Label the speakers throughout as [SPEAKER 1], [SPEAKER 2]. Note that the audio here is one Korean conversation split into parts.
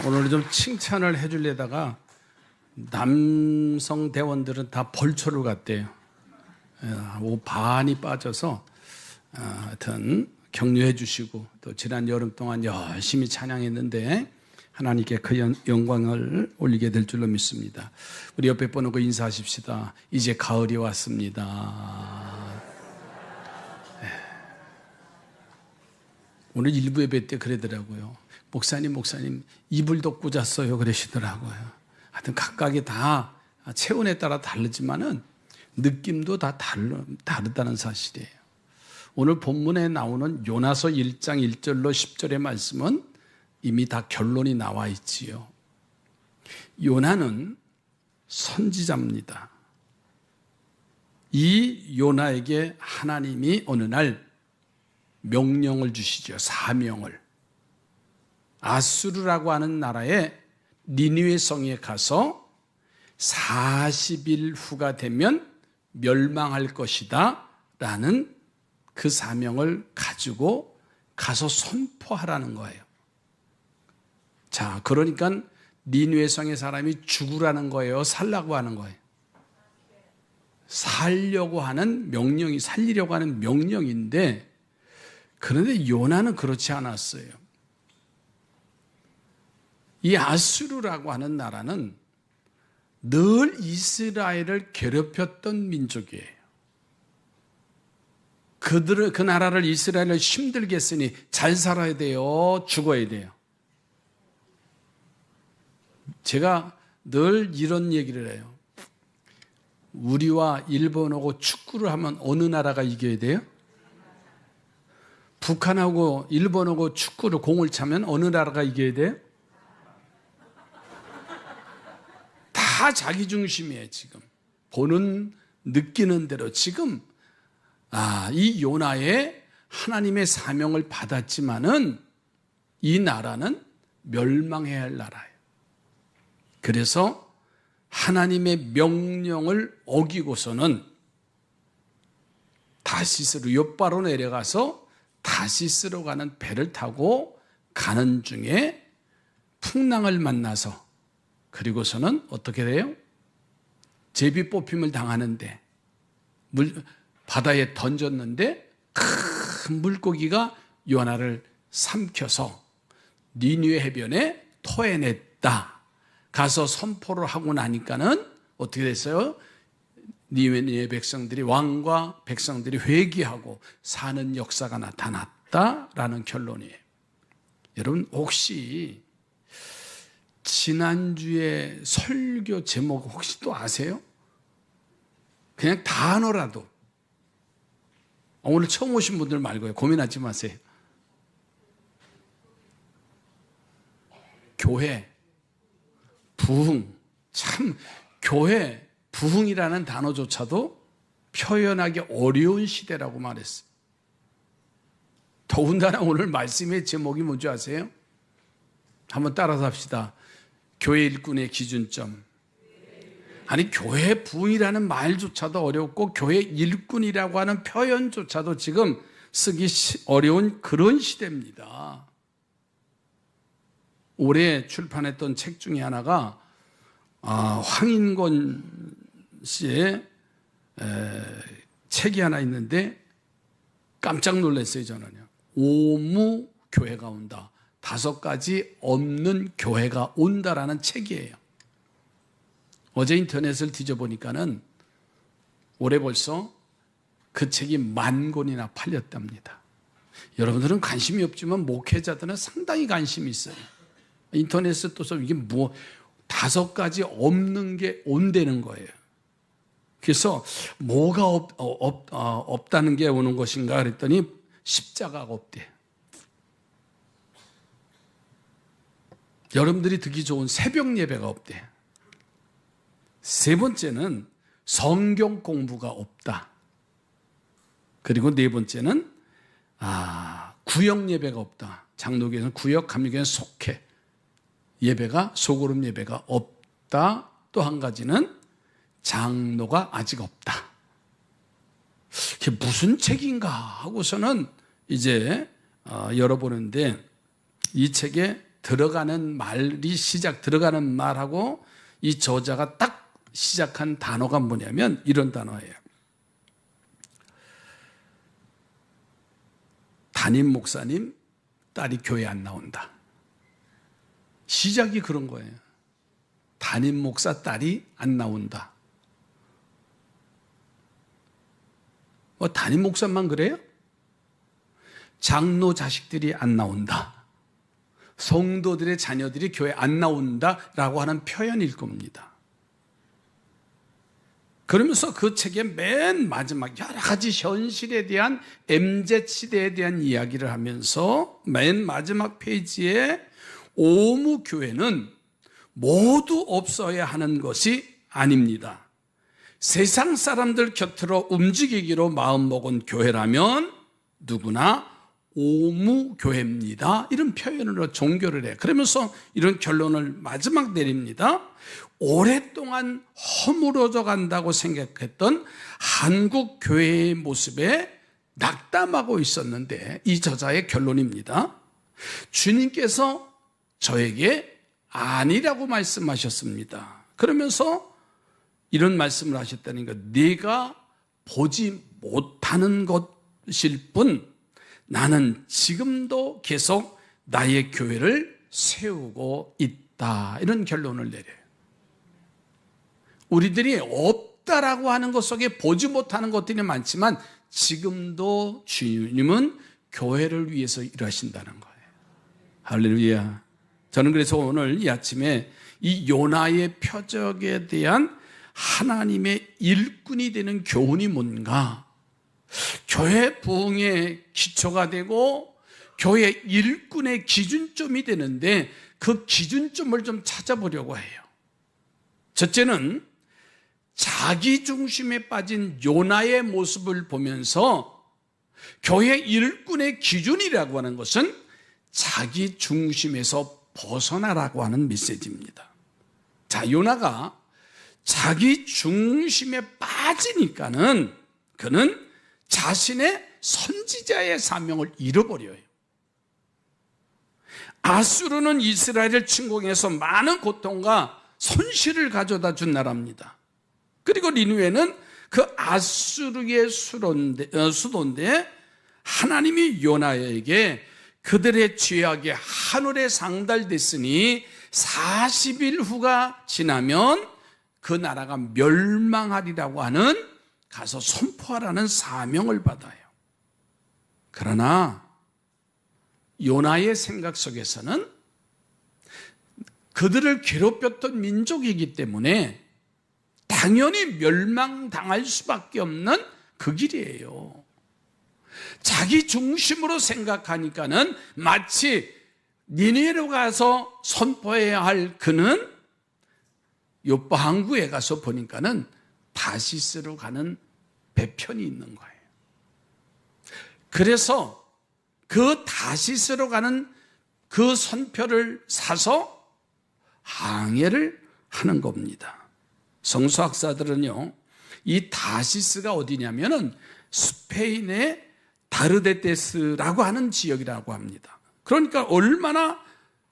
[SPEAKER 1] 오늘 좀 칭찬을 해주려다가 남성 대원들은 다 벌초를 갔대요. 옷 반이 빠져서 하여튼 격려해 주시고 또 지난 여름 동안 열심히 찬양했는데 하나님께 그 영광을 올리게 될 줄로 믿습니다. 우리 옆에 보는 거 인사하십시다. 이제 가을이 왔습니다. 오늘 일부 예배 때 그러더라고요. 목사님 이불 덮고 잤어요 그러시더라고요. 하여튼 각각이 다 체온에 따라 다르지만은 느낌도 다 다르다는 사실이에요. 오늘 본문에 나오는 요나서 1장 1절로 10절의 말씀은 이미 다 결론이 나와 있지요. 요나는 선지자입니다. 이 요나에게 하나님이 어느 날 명령을 주시죠. 사명을. 아수르라고 하는 나라의 니느웨 성에 가서 40일 후가 되면 멸망할 것이다 라는 그 사명을 가지고 가서 선포하라는 거예요. 자, 그러니까 니느웨 성의 사람이 죽으라는 거예요? 살라고 하는 거예요? 살려고 하는 명령이, 살리려고 하는 명령인데, 그런데 요나는 그렇지 않았어요. 이 아수르라고 하는 나라는 늘 이스라엘을 괴롭혔던 민족이에요. 그 나라를 이스라엘을 힘들게 했으니 잘 살아야 돼요? 죽어야 돼요? 제가 늘 이런 얘기를 해요. 우리와 일본하고 축구를 하면 어느 나라가 이겨야 돼요? 북한하고 일본하고 축구를 공을 차면 어느 나라가 이겨야 돼요? 다 자기 중심이에요. 지금 보는 느끼는 대로 지금 이 요나의 하나님의 사명을 받았지만은 이 나라는 멸망해야 할 나라예요. 그래서 하나님의 명령을 어기고서는 다시스로 욥바로 내려가서 다시스로 가는 배를 타고 가는 중에 풍랑을 만나서 그리고서는 어떻게 돼요? 제비 뽑힘을 당하는데 바다에 던졌는데 큰 물고기가 요나를 삼켜서 니느웨 해변에 토해냈다. 가서 선포를 하고 나니까는 어떻게 됐어요? 니느웨 백성들이 왕과 백성들이 회개하고 사는 역사가 나타났다라는 결론이에요. 여러분 혹시 지난주에 설교 제목 혹시 또 아세요? 그냥 단어라도 오늘 처음 오신 분들 말고요. 고민하지 마세요. 교회, 부흥. 참 교회, 부흥이라는 단어조차도 표현하기 어려운 시대라고 말했어요. 더군다나 오늘 말씀의 제목이 뭔지 아세요? 한번 따라서 합시다. 교회 일꾼의 기준점. 아니 교회 부흥이라는 말조차도 어렵고 교회 일꾼이라고 하는 표현조차도 지금 쓰기 어려운 그런 시대입니다. 올해 출판했던 책 중에 하나가 황인권 씨의 책이 하나 있는데 깜짝 놀랐어요. 저는요. 오무 교회가 온다. 5가지 없는 교회가 온다라는 책이에요. 어제 인터넷을 뒤져보니까는 올해 벌써 그 책이 10,000권이나 팔렸답니다. 여러분들은 관심이 없지만 목회자들은 상당히 관심이 있어요. 인터넷에 떠서 이게 5가지 없는 게 온다는 거예요. 그래서 뭐가 없다는 게 오는 것인가 그랬더니 십자가가 없대요. 여러분들이 듣기 좋은 새벽 예배가 없대요. 3번째는 성경 공부가 없다. 그리고 4번째는 구역 예배가 없다. 장로교회는 구역, 감리교회는 속회 예배가 소그룹 예배가 없다. 또 한 가지는 장로가 아직 없다. 이게 무슨 책인가 하고서는 이제 열어보는데 이 책에 들어가는 말하고 이 저자가 딱 시작한 단어가 뭐냐면 이런 단어예요. 담임 목사님 딸이 교회 안 나온다. 시작이 그런 거예요. 담임 목사 딸이 안 나온다. 뭐 담임 목사만 그래요? 장로 자식들이 안 나온다. 성도들의 자녀들이 교회 안 나온다라고 하는 표현일 겁니다. 그러면서 그 책의 맨 마지막 여러 가지 현실에 대한 MZ시대에 대한 이야기를 하면서 맨 마지막 페이지에 오무교회는 모두 없어야 하는 것이 아닙니다. 세상 사람들 곁으로 움직이기로 마음먹은 교회라면 누구나 오무교회입니다. 이런 표현으로 종교를 해요. 그러면서 이런 결론을 마지막 내립니다. 오랫동안 허물어져 간다고 생각했던 한국 교회의 모습에 낙담하고 있었는데 이 저자의 결론입니다. 주님께서 저에게 아니라고 말씀하셨습니다. 그러면서 이런 말씀을 하셨다니까 네가 보지 못하는 것일 뿐 나는 지금도 계속 나의 교회를 세우고 있다. 이런 결론을 내려요. 우리들이 없다라고 하는 것 속에 보지 못하는 것들이 많지만 지금도 주님은 교회를 위해서 일하신다는 거예요. 할렐루야. 저는 그래서 오늘 이 아침에 이 요나의 표적에 대한 하나님의 일꾼이 되는 교훈이 뭔가, 교회 부흥의 기초가 되고 교회 일꾼의 기준점이 되는데 그 기준점을 좀 찾아보려고 해요. 첫째는 자기 중심에 빠진 요나의 모습을 보면서 교회 일꾼의 기준이라고 하는 것은 자기 중심에서 벗어나라고 하는 메시지입니다. 자, 요나가 자기 중심에 빠지니까는 그는 자신의 선지자의 사명을 잃어버려요. 아수르는 이스라엘을 침공해서 많은 고통과 손실을 가져다 준 나라입니다. 그리고 니느웨는 그 아수르의 수도인데 하나님이 요나에게 그들의 죄악이 하늘에 상달됐으니 40일 후가 지나면 그 나라가 멸망하리라고 하는 가서 선포하라는 사명을 받아요. 그러나 요나의 생각 속에서는 그들을 괴롭혔던 민족이기 때문에 당연히 멸망당할 수밖에 없는 그 길이에요. 자기 중심으로 생각하니까는 마치 니느웨로 가서 선포해야 할 그는 요빠 항구에 가서 보니까는 다시스로 가는 배편이 있는 거예요. 그래서 그 다시스로 가는 그 선표를 사서 항해를 하는 겁니다. 성서학자들은요, 이 다시스가 어디냐면은 스페인의 다르데테스라고 하는 지역이라고 합니다. 그러니까 얼마나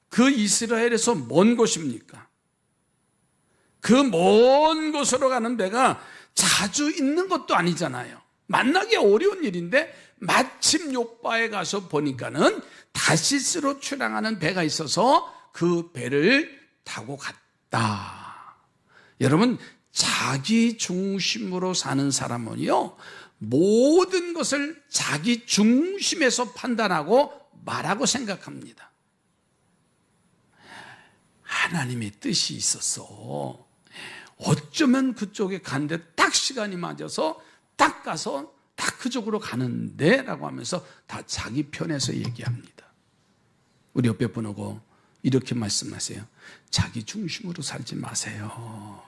[SPEAKER 1] 그 이스라엘에서 먼 곳입니까? 그 먼 곳으로 가는 배가 자주 있는 것도 아니잖아요. 만나기 어려운 일인데 마침 요바에 가서 보니까는 다시스로 출항하는 배가 있어서 그 배를 타고 갔다. 여러분, 자기 중심으로 사는 사람은요, 모든 것을 자기 중심에서 판단하고 말하고 생각합니다. 하나님의 뜻이 있어서 어쩌면 그쪽에 가는데 딱 시간이 맞아서 딱 가서 딱 그쪽으로 가는데 라고 하면서 다 자기 편에서 얘기합니다. 우리 옆에 분하고 이렇게 말씀하세요. 자기 중심으로 살지 마세요.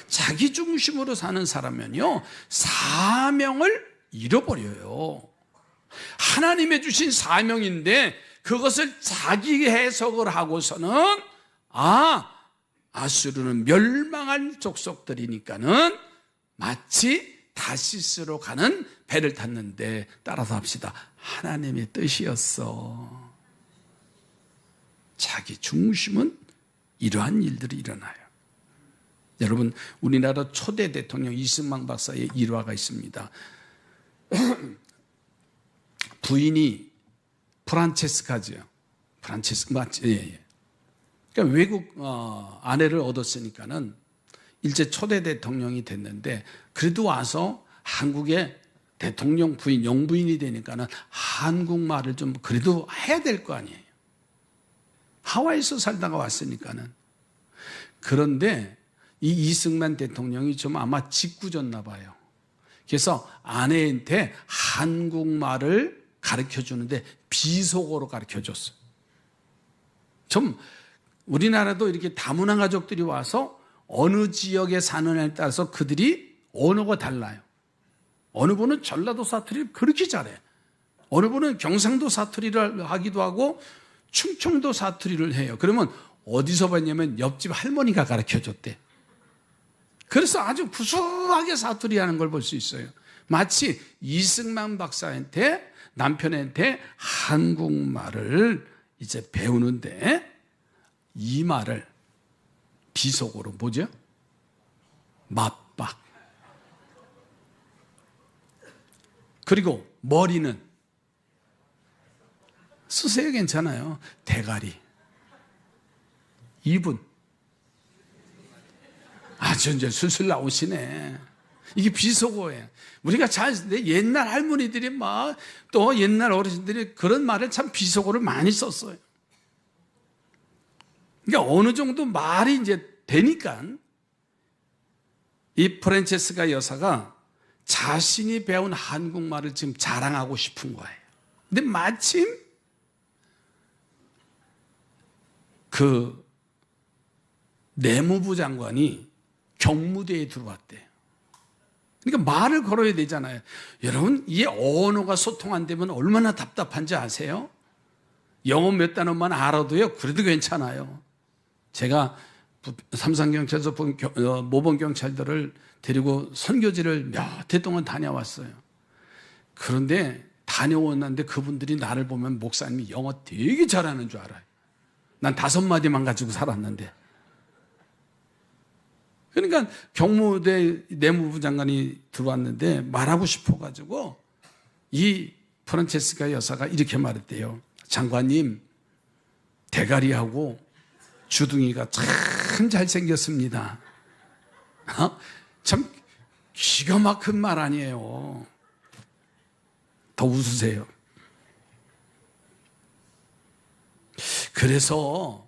[SPEAKER 1] 자기 중심으로 사는 사람은요, 사명을 잃어버려요. 하나님의 주신 사명인데 그것을 자기 해석을 하고서는 아수르는 멸망할 족속들이니까는 마치 다시스로 가는 배를 탔는데 따라서 합시다. 하나님의 뜻이었어. 자기 중심은 이러한 일들이 일어나요. 여러분, 우리나라 초대 대통령 이승만 박사의 일화가 있습니다. 부인이 프란체스카죠. 맞지? 예. 그러니까 외국 아내를 얻었으니까는 일제 초대 대통령이 됐는데, 그래도 와서 한국의 대통령 부인, 영부인이 되니까는 한국말을 좀 그래도 해야 될 거 아니에요. 하와이에서 살다가 왔으니까는. 그런데 이 이승만 대통령이 좀 아마 짓궂었나 봐요. 그래서 아내한테 한국말을 가르쳐 주는데 비속어로 가르쳐 줬어요. 좀 우리나라도 이렇게 다문화 가족들이 와서 어느 지역에 사는 애에 따라서 그들이 언어가 달라요. 어느 분은 전라도 사투리를 그렇게 잘해. 어느 분은 경상도 사투리를 하기도 하고 충청도 사투리를 해요. 그러면 어디서 봤냐면 옆집 할머니가 가르쳐 줬대. 그래서 아주 구수하게 사투리하는 걸 볼 수 있어요. 마치 이승만 박사한테, 남편한테 한국말을 이제 배우는데 이 말을 비속어로 뭐죠? 맞박. 그리고 머리는 쓰세요, 괜찮아요. 대가리. 입은 아주 이제 술술 나오시네. 이게 비속어예요. 우리가 잘, 옛날 할머니들이 막, 또 옛날 어르신들이 그런 말을 참 비속어를 많이 썼어요. 그러니까 어느 정도 말이 이제 되니까 이 프란체스카 여사가 자신이 배운 한국말을 지금 자랑하고 싶은 거예요. 근데 마침 그 내무부 장관이 경무대에 들어왔대요. 그러니까 말을 걸어야 되잖아요. 여러분, 이 언어가 소통 안 되면 얼마나 답답한지 아세요? 영어 몇 단어만 알아도요, 그래도 괜찮아요. 제가 삼산경찰서 모범경찰들을 데리고 선교지를 몇 해 동안 다녀왔어요. 그런데 다녀왔는데 그분들이 나를 보면 목사님이 영어 되게 잘하는 줄 알아요. 난 5마디만 가지고 살았는데. 그러니까 경무대 내무부 장관이 들어왔는데 말하고 싶어가지고 이 프란체스카 여사가 이렇게 말했대요. 장관님, 대가리하고 주둥이가 참 잘생겼습니다. 참 기가 막힌 말 아니에요. 더 웃으세요. 그래서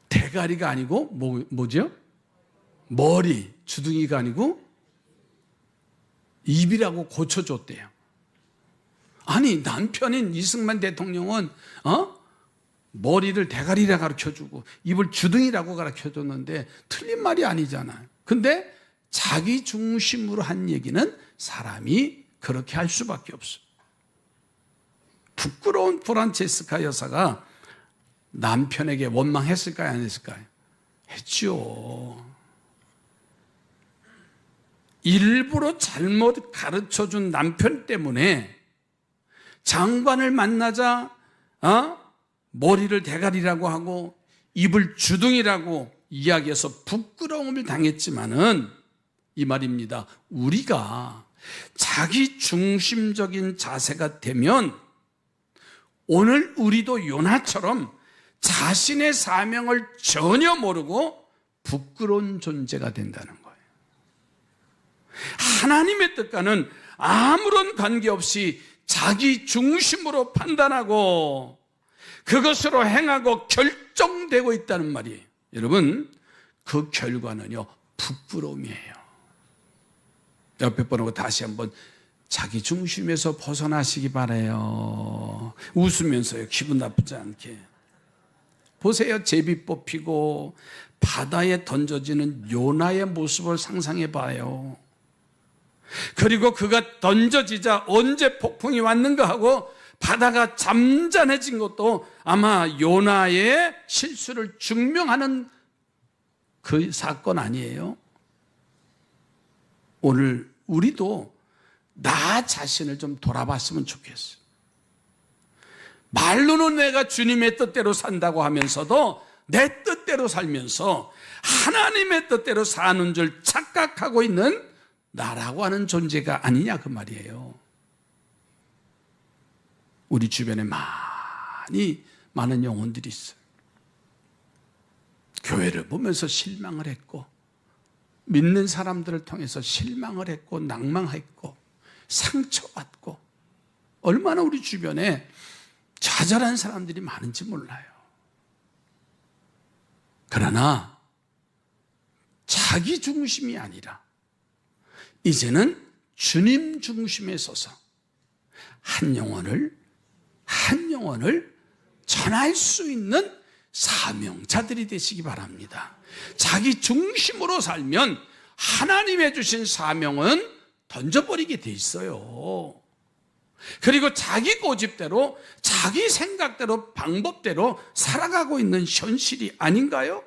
[SPEAKER 1] 대가리가 아니고 뭐죠? 머리, 주둥이가 아니고 입이라고 고쳐줬대요. 아니, 남편인 이승만 대통령은 머리를 대가리라 가르쳐주고 입을 주둥이라고 가르쳐줬는데 틀린 말이 아니잖아요. 근데 자기 중심으로 한 얘기는 사람이 그렇게 할 수밖에 없어요. 부끄러운 프란체스카 여사가 남편에게 원망했을까요? 안 했을까요? 했죠. 일부러 잘못 가르쳐준 남편 때문에 장관을 만나자 머리를 대가리라고 하고 입을 주둥이라고 이야기해서 부끄러움을 당했지만은 이 말입니다. 우리가 자기 중심적인 자세가 되면 오늘 우리도 요나처럼 자신의 사명을 전혀 모르고 부끄러운 존재가 된다는 거예요. 하나님의 뜻과는 아무런 관계없이 자기 중심으로 판단하고 그것으로 행하고 결정되고 있다는 말이에요. 여러분, 그 결과는요, 부끄러움이에요. 옆에 분하고 다시 한번 자기 중심에서 벗어나시기 바라요. 웃으면서요, 기분 나쁘지 않게. 보세요, 제비 뽑히고 바다에 던져지는 요나의 모습을 상상해 봐요. 그리고 그가 던져지자 언제 폭풍이 왔는가 하고 바다가 잠잠해진 것도 아마 요나의 실수를 증명하는 그 사건 아니에요? 오늘 우리도 나 자신을 좀 돌아봤으면 좋겠어요. 말로는 내가 주님의 뜻대로 산다고 하면서도 내 뜻대로 살면서 하나님의 뜻대로 사는 줄 착각하고 있는 나라고 하는 존재가 아니냐 그 말이에요. 우리 주변에 많은 영혼들이 있어요. 교회를 보면서 실망을 했고, 믿는 사람들을 통해서 실망을 했고, 낭망했고, 상처받고, 얼마나 우리 주변에 좌절한 사람들이 많은지 몰라요. 그러나 자기 중심이 아니라 이제는 주님 중심에 서서 한 영혼을 전할 수 있는 사명자들이 되시기 바랍니다. 자기 중심으로 살면 하나님의 주신 사명은 던져버리게 돼 있어요. 그리고 자기 고집대로, 자기 생각대로, 방법대로 살아가고 있는 현실이 아닌가요?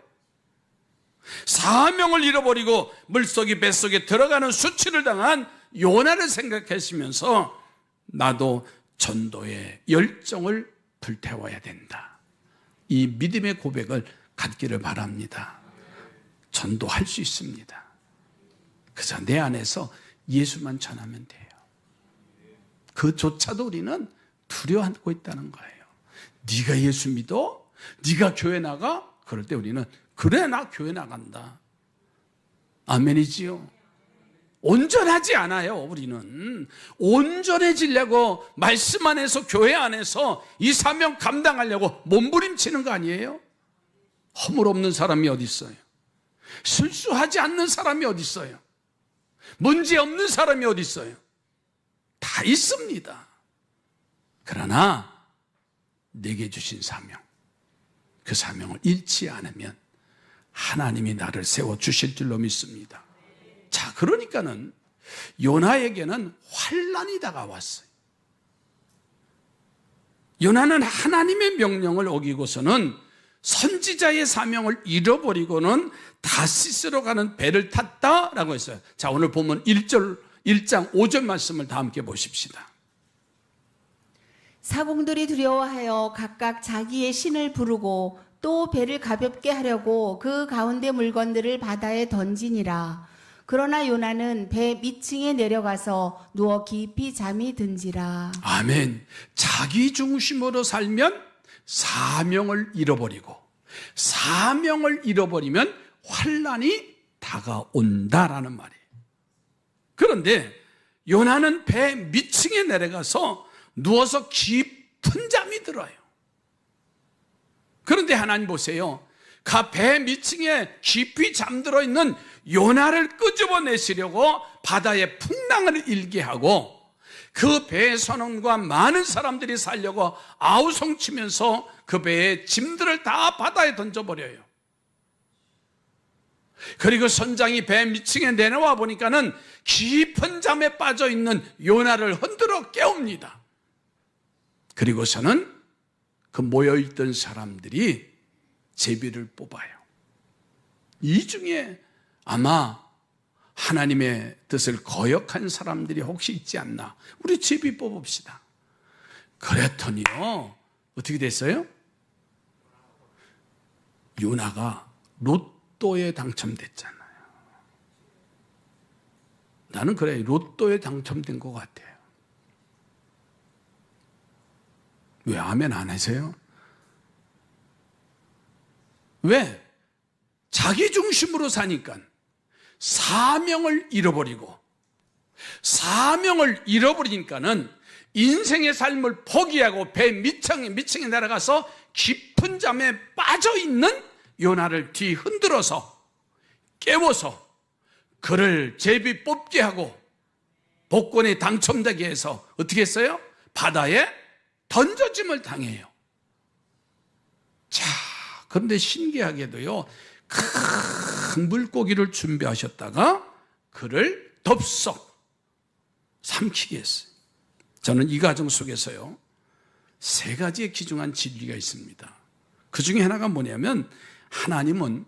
[SPEAKER 1] 사명을 잃어버리고 물속이 뱃속에 들어가는 수치를 당한 요나를 생각하시면서 나도 전도의 열정을 불태워야 된다, 이 믿음의 고백을 갖기를 바랍니다. 전도할 수 있습니다. 그저 내 안에서 예수만 전하면 돼요. 그조차도 우리는 두려워하고 있다는 거예요. 네가 예수 믿어? 네가 교회 나가? 그럴 때 우리는 그래, 나 교회 나간다. 아멘이지요. 온전하지 않아요. 우리는 온전해지려고 말씀 안에서, 교회 안에서 이 사명 감당하려고 몸부림치는 거 아니에요? 허물 없는 사람이 어디 있어요? 실수하지 않는 사람이 어디 있어요? 문제 없는 사람이 어디 있어요? 다 있습니다. 그러나 내게 주신 사명, 그 사명을 잃지 않으면 하나님이 나를 세워주실 줄로 믿습니다. 자, 그러니까는 요나에게는 환난이 다가왔어요. 요나는 하나님의 명령을 어기고서는 선지자의 사명을 잃어버리고는 다시스로 가는 배를 탔다라고 했어요. 자, 오늘 보면 1장 5절 말씀을 다 함께 보십시다.
[SPEAKER 2] 사공들이 두려워하여 각각 자기의 신을 부르고 또 배를 가볍게 하려고 그 가운데 물건들을 바다에 던지니라. 그러나 요나는 배 밑층에 내려가서 누워 깊이 잠이 든지라. 아멘.
[SPEAKER 1] 자기 중심으로 살면 사명을 잃어버리고, 사명을 잃어버리면 환난이 다가온다라는 말이에요. 그런데 요나는 배 밑층에 내려가서 누워서 깊은 잠이 들어요. 그런데 하나님 보세요. 그 배 밑층에 깊이 잠들어 있는 요나를 끄집어내시려고 바다에 풍랑을 일게 하고, 그 배의 선원과 많은 사람들이 살려고 아우성치면서 그 배의 짐들을 다 바다에 던져버려요. 그리고 선장이 배 밑층에 내려와 보니까는 깊은 잠에 빠져 있는 요나를 흔들어 깨웁니다. 그리고서는 그 모여있던 사람들이 제비를 뽑아요. 이 중에 아마 하나님의 뜻을 거역한 사람들이 혹시 있지 않나, 우리 제비 뽑읍시다. 그랬더니요, 어떻게 됐어요? 요나가 로또에 당첨됐잖아요. 나는 그래, 로또에 당첨된 것 같아요. 왜 아멘 안 하세요? 왜? 자기 중심으로 사니까 사명을 잃어버리고, 사명을 잃어버리니까는 인생의 삶을 포기하고 배 밑층에 내려가서 깊은 잠에 빠져있는 요나를 뒤흔들어서 깨워서 그를 제비 뽑게 하고 복권에 당첨되게 해서 어떻게 했어요? 바다에 던져짐을 당해요. 자, 그런데 신기하게도요, 큰 물고기를 준비하셨다가 그를 덥석 삼키게 했어요. 저는 이 과정 속에서요, 3가지의 귀중한 진리가 있습니다. 그 중에 하나가 뭐냐면, 하나님은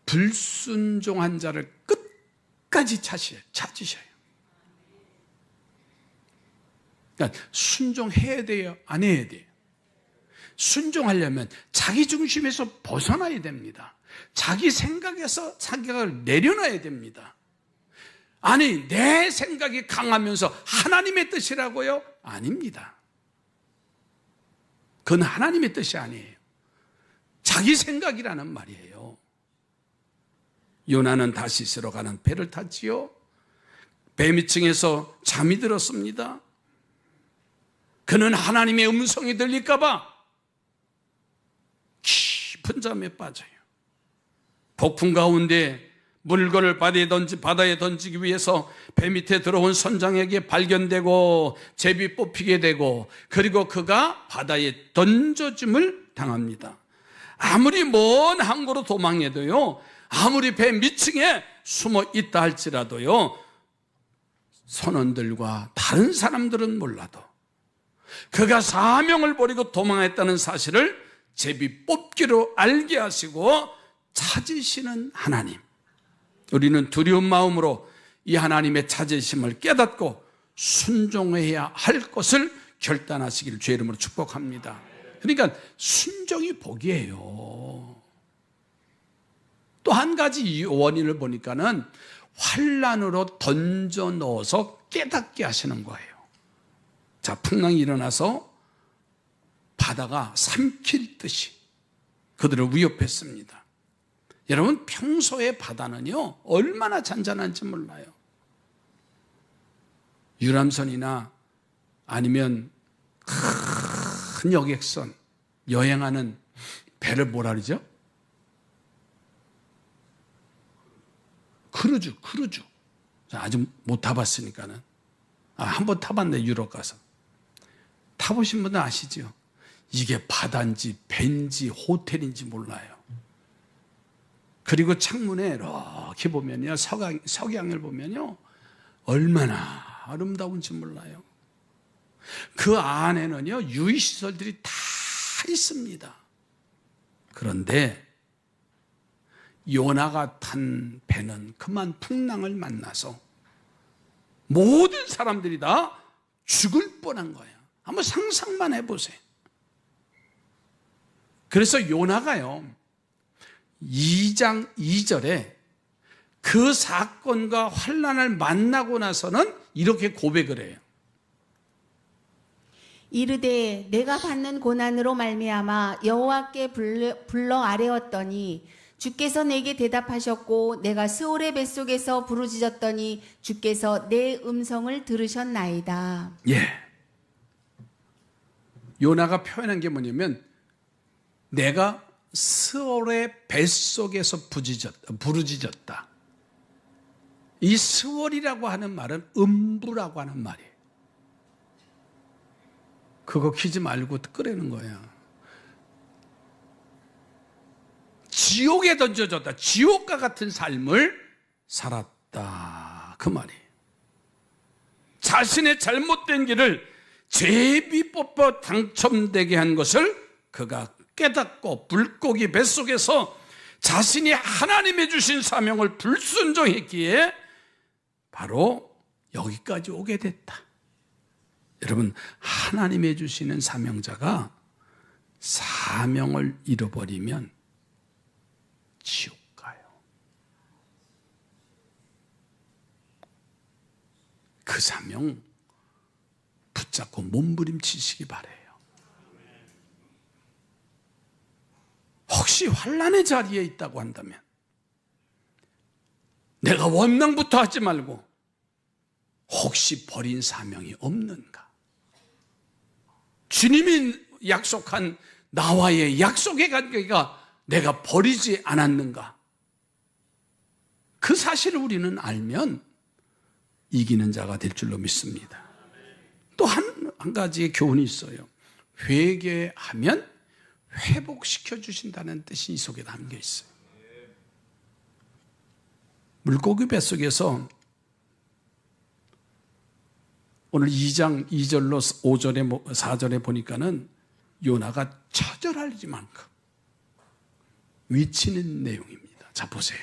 [SPEAKER 1] 불순종한 자를 끝까지 찾으셔요. 그러니까 순종해야 돼요, 안 해야 돼요? 순종하려면 자기 중심에서 벗어나야 됩니다. 자기 생각에서 생각을 내려놔야 됩니다. 아니, 내 생각이 강하면서 하나님의 뜻이라고요? 아닙니다. 그건 하나님의 뜻이 아니에요. 자기 생각이라는 말이에요. 요나는 다시스로 가는 배를 탔지요. 배 밑층에서 잠이 들었습니다. 그는 하나님의 음성이 들릴까 봐 깊은 잠에 빠져요. 폭풍 가운데 물건을 바다에 던지기 위해서 배 밑에 들어온 선장에게 발견되고 제비 뽑히게 되고, 그리고 그가 바다에 던져짐을 당합니다. 아무리 먼 항구로 도망해도요, 아무리 배 밑층에 숨어 있다 할지라도요, 선원들과 다른 사람들은 몰라도 그가 사명을 버리고 도망했다는 사실을 제비 뽑기로 알게 하시고 찾으시는 하나님, 우리는 두려운 마음으로 이 하나님의 찾으심을 깨닫고 순종해야 할 것을 결단하시기를 주의 이름으로 축복합니다. 그러니까 순종이 복이에요. 또 한 가지 원인을 보니까는 환난으로 던져 넣어서 깨닫게 하시는 거예요. 자, 풍랑이 일어나서 바다가 삼킬 듯이 그들을 위협했습니다. 여러분, 평소에 바다는요, 얼마나 잔잔한지 몰라요. 유람선이나 아니면 큰 여객선, 여행하는 배를 뭐라 그러죠? 크루즈. 아직 못 타봤으니까는. 한번 타봤네, 유럽 가서. 타보신 분들 아시죠? 이게 바다인지 배인지 호텔인지 몰라요. 그리고 창문에 이렇게 보면요, 석양을 보면요, 얼마나 아름다운지 몰라요. 그 안에는요, 유의시설들이 다 있습니다. 그런데 요나가 탄 배는 그만 풍랑을 만나서 모든 사람들이 다 죽을 뻔한 거예요. 한번 상상만 해보세요. 그래서 요나가요, 2장 2절에 그 사건과 환난을 만나고 나서는 이렇게 고백을 해요.
[SPEAKER 2] 이르되 내가 받는 고난으로 말미암아 여호와께 불러 아뢰었더니 주께서 내게 대답하셨고 내가 스올의 뱃속에서 부르짖었더니 주께서 내 음성을 들으셨나이다.
[SPEAKER 1] 예. 요나가 표현한 게 뭐냐면, 내가 스올의 뱃속에서 부르짖었다. 이 스올이라고 하는 말은 음부라고 하는 말이에요. 그거 키지 말고 끄라는 거야. 지옥에 던져졌다. 지옥과 같은 삶을 살았다. 그 말이에요. 자신의 잘못된 길을 제비 뽑아 당첨되게 한 것을 그가 깨닫고 물고기 뱃속에서 자신이 하나님의 주신 사명을 불순종했기에 바로 여기까지 오게 됐다. 여러분, 하나님의 주시는 사명자가 사명을 잃어버리면 지옥 가요. 그 사명 붙잡고 몸부림치시기 바래요. 혹시 환난의 자리에 있다고 한다면 내가 원망부터 하지 말고 혹시 버린 사명이 없는가? 주님이 약속한 나와의 약속의 관계가 내가 버리지 않았는가? 그 사실을 우리는 알면 이기는 자가 될 줄로 믿습니다. 또 한 가지의 교훈이 있어요. 회개하면 회복시켜 주신다는 뜻이 이 속에 담겨 있어요. 물고기 뱃속에서 오늘 2장 2절로 5절에 4절에 보니까는 요나가 처절하지만큼 위치는 내용입니다. 자, 보세요.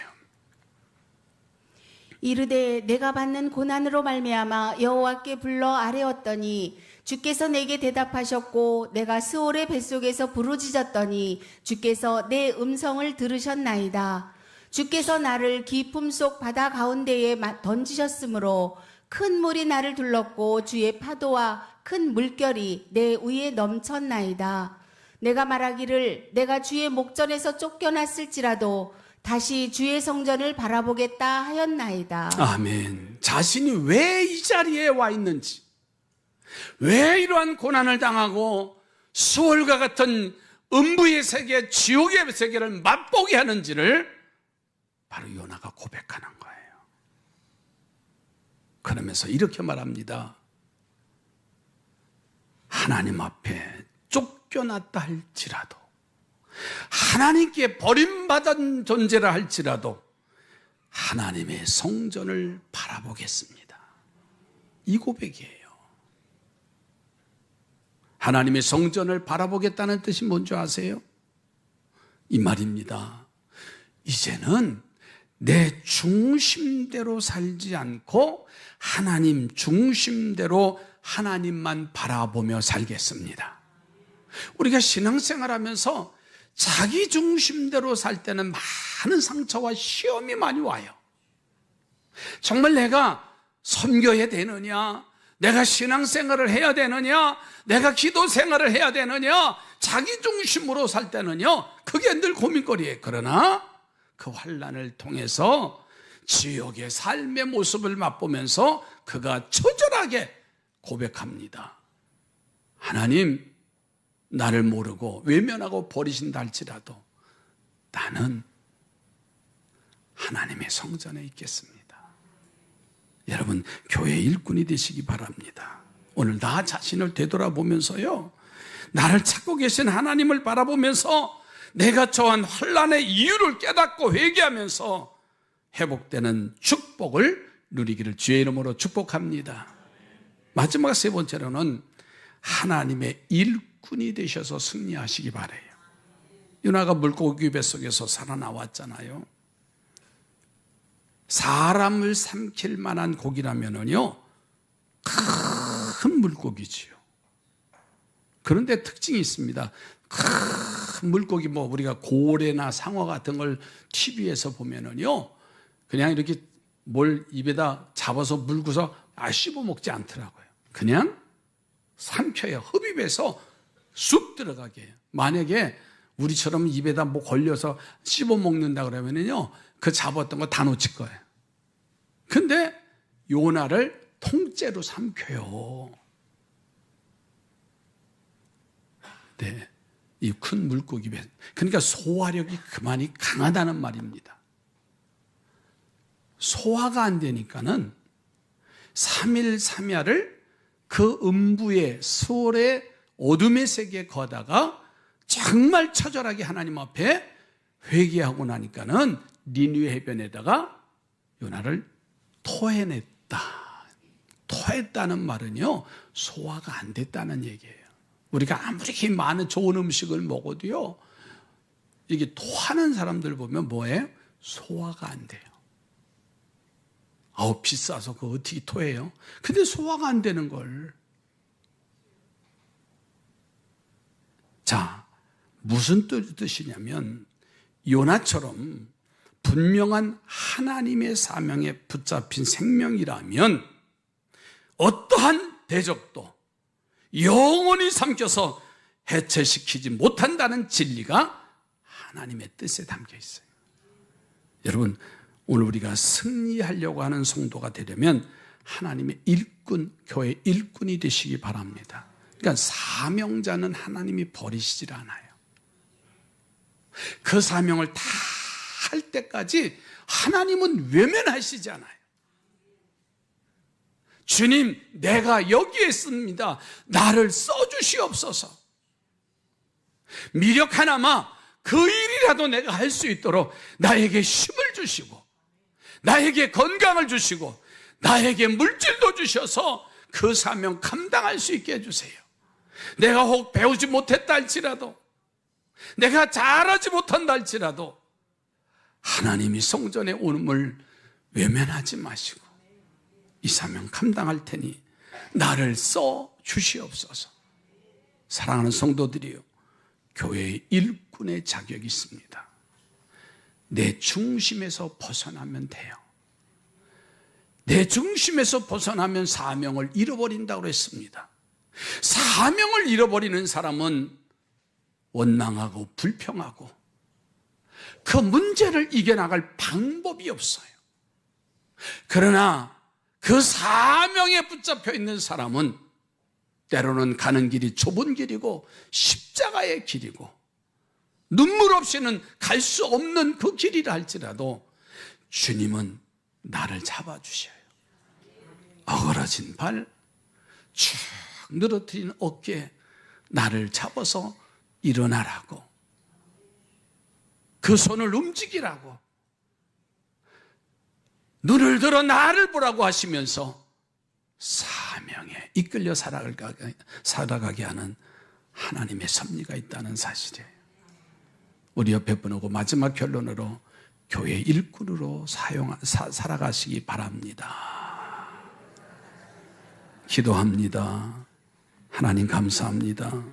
[SPEAKER 2] 이르되 내가 받는 고난으로 말미암아 여호와께 불러 아뢰었더니 주께서 내게 대답하셨고 내가 스올의 뱃속에서 부르짖었더니 주께서 내 음성을 들으셨나이다. 주께서 나를 깊음 속 바다 가운데에 던지셨으므로 큰 물이 나를 둘렀고 주의 파도와 큰 물결이 내 위에 넘쳤나이다. 내가 말하기를 내가 주의 목전에서 쫓겨났을지라도 다시 주의 성전을 바라보겠다 하였나이다.
[SPEAKER 1] 아멘. 자신이 왜 이 자리에 와 있는지, 왜 이러한 고난을 당하고 수월과 같은 음부의 세계, 지옥의 세계를 맛보게 하는지를 바로 요나가 고백하는 거예요. 그러면서 이렇게 말합니다. 하나님 앞에 쫓겨났다 할지라도, 하나님께 버림받은 존재라 할지라도 하나님의 성전을 바라보겠습니다. 이 고백이에요. 하나님의 성전을 바라보겠다는 뜻이 뭔지 아세요? 이 말입니다. 이제는 내 중심대로 살지 않고 하나님 중심대로 하나님만 바라보며 살겠습니다. 우리가 신앙생활하면서 자기 중심대로 살 때는 많은 상처와 시험이 많이 와요. 정말 내가 섬겨야 되느냐, 내가 신앙생활을 해야 되느냐, 내가 기도생활을 해야 되느냐, 자기 중심으로 살 때는요, 그게 늘 고민거리예요. 그러나 그 환난을 통해서 지옥의 삶의 모습을 맛보면서 그가 처절하게 고백합니다. 하나님, 나를 모르고 외면하고 버리신다 할지라도 나는 하나님의 성전에 있겠습니다. 여러분, 교회 일꾼이 되시기 바랍니다. 오늘 나 자신을 되돌아보면서요, 나를 찾고 계신 하나님을 바라보면서 내가 처한 환난의 이유를 깨닫고 회개하면서 회복되는 축복을 누리기를 주의 이름으로 축복합니다. 마지막 세 번째로는 하나님의 일꾼이 되셔서 승리하시기 바라요. 요나가 물고기 뱃속에서 살아나왔잖아요. 사람을 삼킬 만한 고기라면은요, 큰 물고기지요. 그런데 특징이 있습니다. 큰 물고기, 우리가 고래나 상어 같은 걸 TV에서 보면은요, 그냥 이렇게 뭘 입에다 잡아서 물고서 씹어 먹지 않더라고요. 그냥 삼켜요. 흡입해서 쑥 들어가게 해요. 만약에 우리처럼 입에다 걸려서 씹어 먹는다 그러면은요, 그 잡았던 거 다 놓칠 거예요. 근데 요나를 통째로 삼켜요. 네, 이 큰 물고기 배. 그러니까 소화력이 그만이 강하다는 말입니다. 소화가 안 되니까는 3일 3야를 그 음부의 수월의 어둠의 세계에 거다가 정말 처절하게 하나님 앞에 회개하고 나니까는 니느웨 해변에다가 요나를 토해냈다. 토했다는 말은요, 소화가 안 됐다는 얘기예요. 우리가 아무리 많은 좋은 음식을 먹어도요, 이게 토하는 사람들 보면 뭐예요? 소화가 안 돼요. 아우, 비싸서 그거 어떻게 토해요? 근데 소화가 안 되는 걸. 자, 무슨 뜻이냐면 요나처럼 분명한 하나님의 사명에 붙잡힌 생명이라면 어떠한 대적도 영원히 삼켜서 해체시키지 못한다는 진리가 하나님의 뜻에 담겨 있어요. 여러분, 오늘 우리가 승리하려고 하는 성도가 되려면 하나님의 일꾼, 교회 일꾼이 되시기 바랍니다. 그러니까 사명자는 하나님이 버리시질 않아요. 그 사명을 다 할 때까지 하나님은 외면하시지 않아요. 주님, 내가 여기에 있습니다. 나를 써주시옵소서. 미력 하나마 그 일이라도 내가 할 수 있도록 나에게 힘을 주시고, 나에게 건강을 주시고, 나에게 물질도 주셔서 그 사명 감당할 수 있게 해주세요. 내가 혹 배우지 못했다 할지라도, 내가 잘하지 못한다 할지라도 하나님이 성전에 오음을 외면하지 마시고 이 사명 감당할 테니 나를 써 주시옵소서. 사랑하는 성도들이요, 교회의 일꾼의 자격이 있습니다. 내 중심에서 벗어나면 돼요. 내 중심에서 벗어나면 사명을 잃어버린다고 했습니다. 사명을 잃어버리는 사람은 원망하고 불평하고 그 문제를 이겨나갈 방법이 없어요. 그러나 그 사명에 붙잡혀 있는 사람은 때로는 가는 길이 좁은 길이고 십자가의 길이고 눈물 없이는 갈 수 없는 그 길이라 할지라도 주님은 나를 잡아주셔요. 어그러진 발, 쭉 늘어뜨린 어깨, 나를 잡아서 일어나라고, 그 손을 움직이라고, 눈을 들어 나를 보라고 하시면서 사명에 이끌려 살아가게 하는 하나님의 섭리가 있다는 사실이에요. 우리 옆에 분하고 마지막 결론으로 교회 일꾼으로 살아가시기 바랍니다. 기도합니다. 하나님 감사합니다.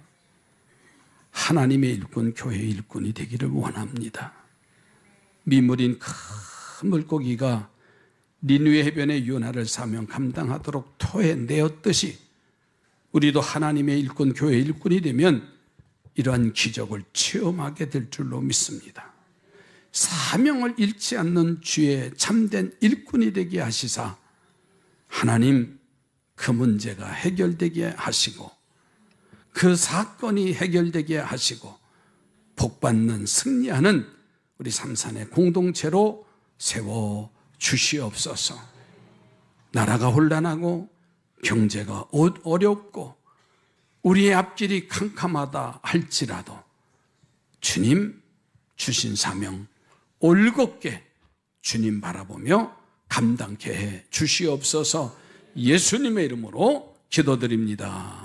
[SPEAKER 1] 하나님의 일꾼, 교회의 일꾼이 되기를 원합니다. 미물인 큰 물고기가 니느웨 해변의 요나를 사명 감당하도록 토해내었듯이 우리도 하나님의 일꾼, 교회의 일꾼이 되면 이러한 기적을 체험하게 될 줄로 믿습니다. 사명을 잃지 않는 주의 참된 일꾼이 되게 하시사 하나님 그 문제가 해결되게 하시고 그 사건이 해결되게 하시고 복받는 승리하는 우리 삼산의 공동체로 세워 주시옵소서. 나라가 혼란하고 경제가 어렵고 우리의 앞길이 캄캄하다 할지라도 주님 주신 사명 올곧게 주님 바라보며 감당케 해 주시옵소서. 예수님의 이름으로 기도드립니다.